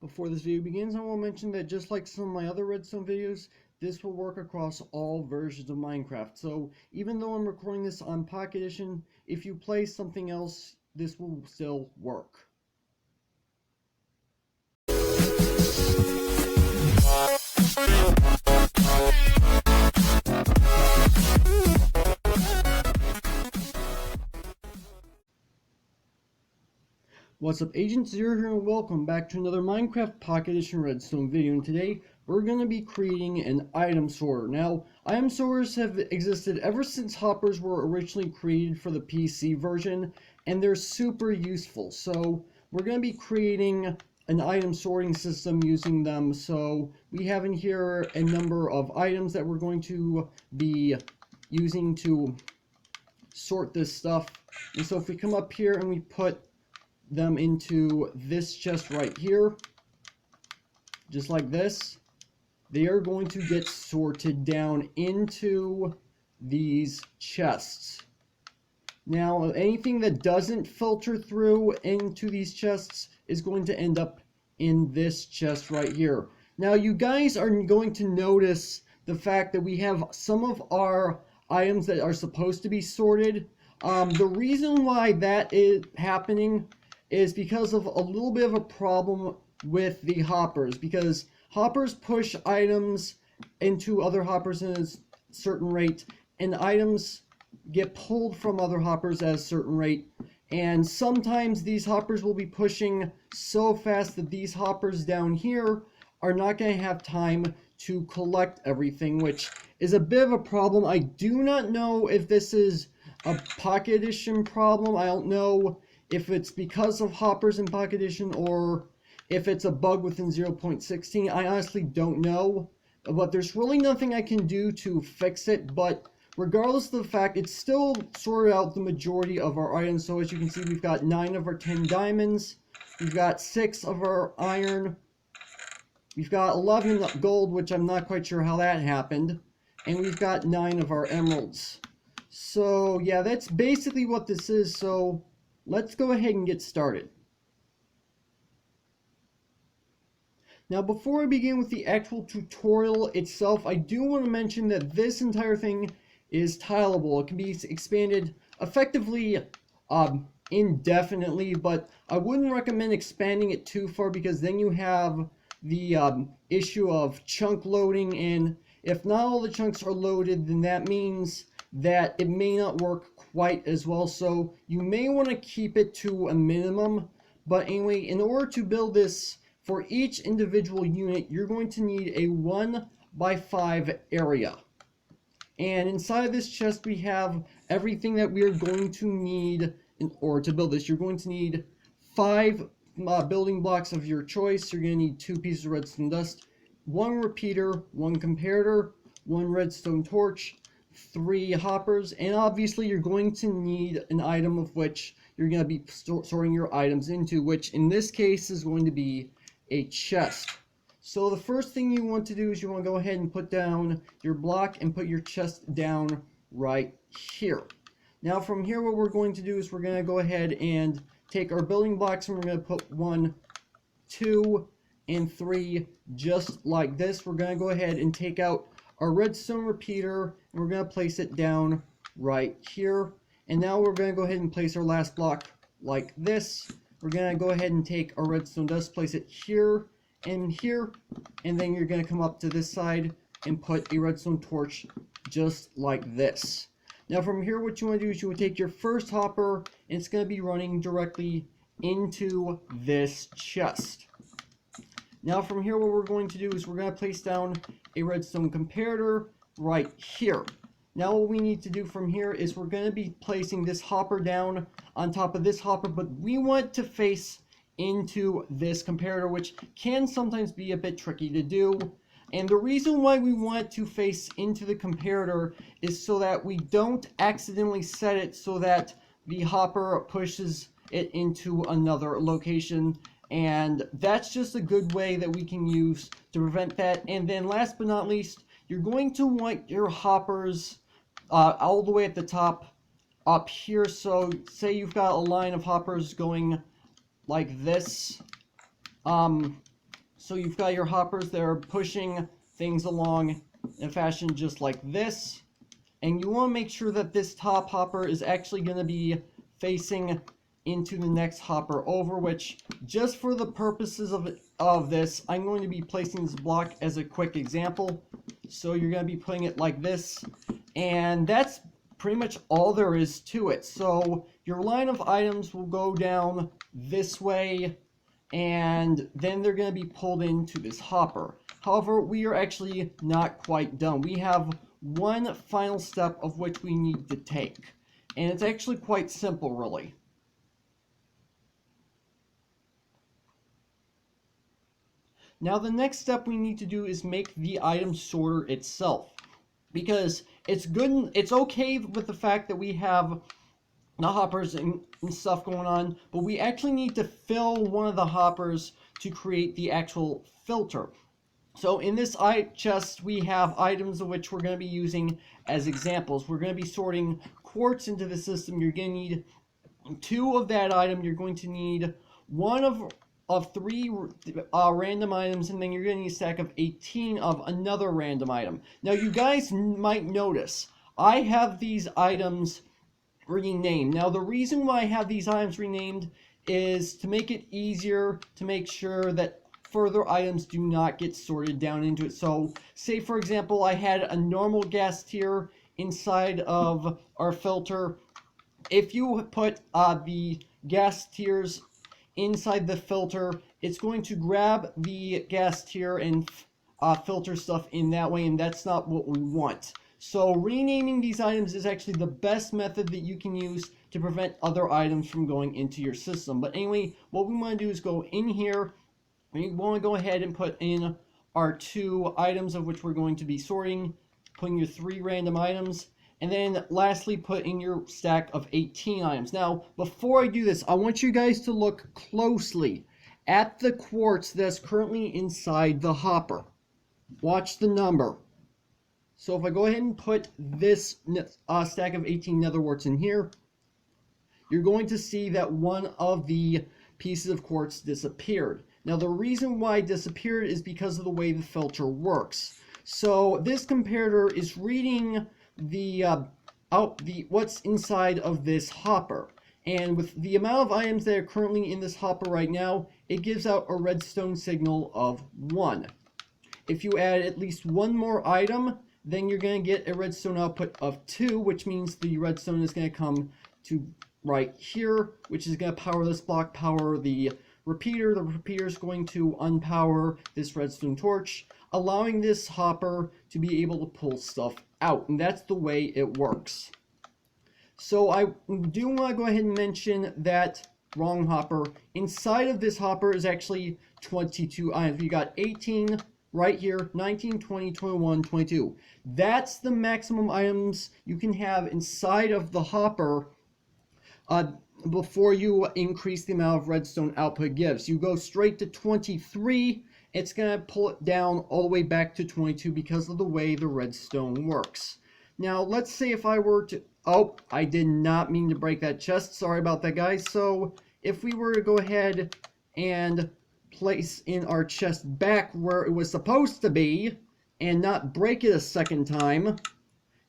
Before this video begins, I want to mention that just like some of my other Redstone videos, this will work across all versions of Minecraft. So even though I'm recording this on Pocket Edition, if you play something else, this will still work. What's up, Agent Zero here, and welcome back to another Minecraft Pocket Edition Redstone video. And today we're going to be creating an item sorter. Now, item sorters have existed ever since hoppers were originally created for the PC version, and they're super useful. So we're going to be creating an item sorting system using them. So we have in here a number of items that we're going to be using to sort this stuff. And so if we come up here and we put them into this chest right here, just like this, they are going to get sorted down into these chests. Now, anything that doesn't filter through into these chests is going to end up in this chest right here. Now, you guys are going to notice the fact that we have some of our items that are supposed to be sorted. The reason why that is happening is because of a little bit of a problem with the hoppers, because hoppers push items into other hoppers at a certain rate, and items get pulled from other hoppers at a certain rate, and sometimes these hoppers will be pushing so fast that these hoppers down here are not going to have time to collect everything, which is a bit of a problem. I do not know if this is a Pocket Edition problem. I don't know if it's because of hoppers in Pocket Edition or if it's a bug within 0.16. I honestly don't know, but there's really nothing I can do to fix it. But regardless of the fact, it's still sorted out the majority of our items. So as you can see, we've got 9 of our 10 diamonds, we've got 6 of our iron, we've got 11 gold, which I'm not quite sure how that happened, and we've got 9 of our emeralds. So yeah, that's basically what this is. So let's go ahead and get started. Now, before I begin with the actual tutorial itself, I do want to mention that this entire thing is tileable. It can be expanded effectively indefinitely, but I wouldn't recommend expanding it too far, because then you have the issue of chunk loading, and if not all the chunks are loaded, then that means that it may not work quite as well. So you may want to keep it to a minimum. But anyway, in order to build this for each individual unit, you're going to need a 1x5 area. And inside of this chest, we have everything that we are going to need in order to build this. You're going to need 5 building blocks of your choice. You're going to need 2 pieces of redstone dust, 1 repeater, 1 comparator, 1 redstone torch, 3 hoppers, and obviously you're going to need an item of which you're going to be sorting your items into, which in this case is going to be a chest. So the first thing you want to do is you want to go ahead and put down your block and put your chest down right here. Now from here, what we're going to do is we're going to go ahead and take our building blocks, and we're going to put 1, 2, and 3 just like this. We're going to go ahead and take out our redstone repeater, and we're going to place it down right here. And now we're going to go ahead and place our last block like this. We're going to go ahead and take our redstone dust, place it here and here, and then you're going to come up to this side and put a redstone torch just like this. Now from here, what you want to do is you want to take your first hopper, and it's going to be running directly into this chest. Now from here, what we're going to do is we're going to place down a redstone comparator right here. Now what we need to do from here is we're going to be placing this hopper down on top of this hopper, but we want to face into this comparator, which can sometimes be a bit tricky to do. And the reason why we want to face into the comparator is so that we don't accidentally set it so that the hopper pushes it into another location. And that's just a good way that we can use to prevent that. And then last but not least, you're going to want your hoppers all the way at the top up here. So say you've got a line of hoppers going like this. So you've got your hoppers that are pushing things along in a fashion just like this. And you want to make sure that this top hopper is actually going to be facing into the next hopper over, which just for the purposes of this, I'm going to be placing this block as a quick example. So you're going to be putting it like this, and that's pretty much all there is to it. So your line of items will go down this way, and then they're going to be pulled into this hopper. However, we are actually not quite done. We have one final step of which we need to take, and it's actually quite simple, really. Now the next step we need to do is make the item sorter itself, because it's okay with the fact that we have the hoppers and stuff going on, but we actually need to fill one of the hoppers to create the actual filter. So in this chest, we have items of which we're going to be using as examples. We're going to be sorting quartz into the system. You're going to need 2 of that item. You're going to need 1 of 3 random items, and then you're going to need a stack of 18 of another random item. Now you guys might notice I have these items renamed. Now the reason why I have these items renamed is to make it easier to make sure that further items do not get sorted down into it. So say for example I had a normal gas tier inside of our filter. If you put the gas tiers inside the filter, it's going to grab the gas tier and filter stuff in that way, and that's not what we want. So renaming these items is actually the best method that you can use to prevent other items from going into your system. But anyway, what we want to do is go in here. We want to go ahead and put in our 2 items of which we're going to be sorting, putting your 3 random items, and then lastly put in your stack of 18 items. Now, before I do this, I want you guys to look closely at the quartz that's currently inside the hopper. Watch the number. So if I go ahead and put this stack of 18 nether warts in here, you're going to see that one of the pieces of quartz disappeared. Now the reason why it disappeared is because of the way the filter works. So this comparator is reading the what's inside of this hopper, and with the amount of items that are currently in this hopper right now, it gives out a redstone signal of 1. If you add at least 1 more item, then you're going to get a redstone output of 2, which means the redstone is going to come to right here, which is going to power this block, power the repeater. The repeater is going to unpower this redstone torch, allowing this hopper to be able to pull stuff out, and that's the way it works. So I do want to go ahead and mention that wrong hopper. Inside of this hopper is actually 22 items. We got 18 right here, 19, 20, 21, 22. That's the maximum items you can have inside of the hopper before you increase the amount of redstone output it gives. You go straight to 23, it's going to pull it down all the way back to 22 because of the way the redstone works. Now let's say if I were to, oh, I did not mean to break that chest, sorry about that guys. So if we were to go ahead and place in our chest back where it was supposed to be and not break it a second time,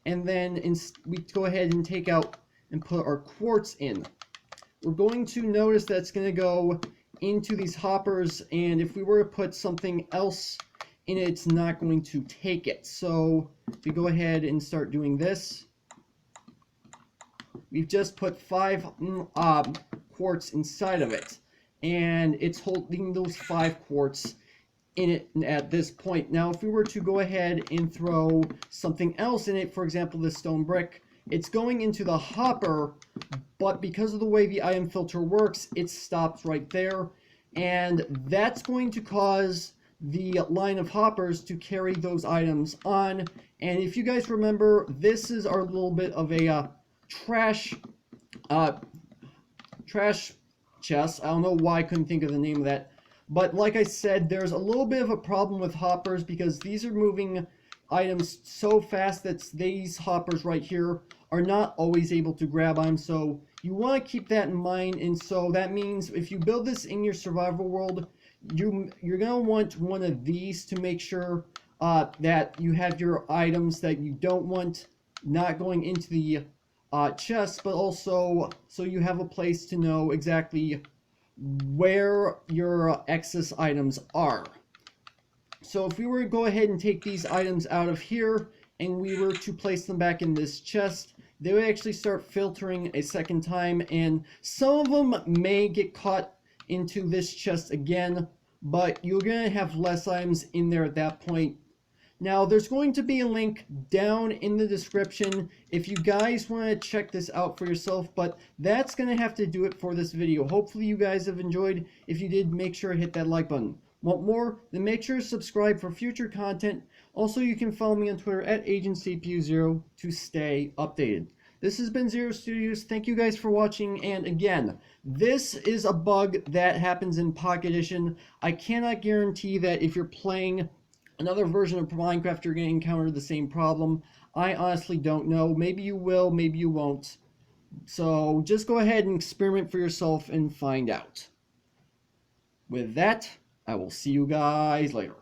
and then we go ahead and take out and put our quartz in, we're going to notice that it's going to go into these hoppers, and if we were to put something else in it, it's not going to take it. So if we go ahead and start doing this, we've just put 5 quartz inside of it, and it's holding those 5 quartz in it at this point. Now if we were to go ahead and throw something else in it, for example this stone brick, it's going into the hopper, but because of the way the item filter works, it stops right there, and that's going to cause the line of hoppers to carry those items on. And if you guys remember, this is our little bit of a trash chest. I don't know why I couldn't think of the name of that, but like I said, there's a little bit of a problem with hoppers because these are moving items so fast that these hoppers right here are not always able to grab them. So you want to keep that in mind. And so that means if you build this in your survival world, you're going to want one of these to make sure that you have your items that you don't want not going into the chest, but also so you have a place to know exactly where your excess items are. So if we were to go ahead and take these items out of here and we were to place them back in this chest, they would actually start filtering a second time, and some of them may get caught into this chest again, but you're going to have less items in there at that point. Now, there's going to be a link down in the description if you guys want to check this out for yourself, but that's going to have to do it for this video. Hopefully you guys have enjoyed. If you did, make sure to hit that like button. Want more? Then make sure to subscribe for future content. Also, you can follow me on Twitter at AgentCPU0 to stay updated. This has been Zero Studios. Thank you guys for watching, and again, this is a bug that happens in Pocket Edition. I cannot guarantee that if you're playing another version of Minecraft, you're going to encounter the same problem. I honestly don't know. Maybe you will, maybe you won't. So just go ahead and experiment for yourself and find out. With that, I will see you guys later.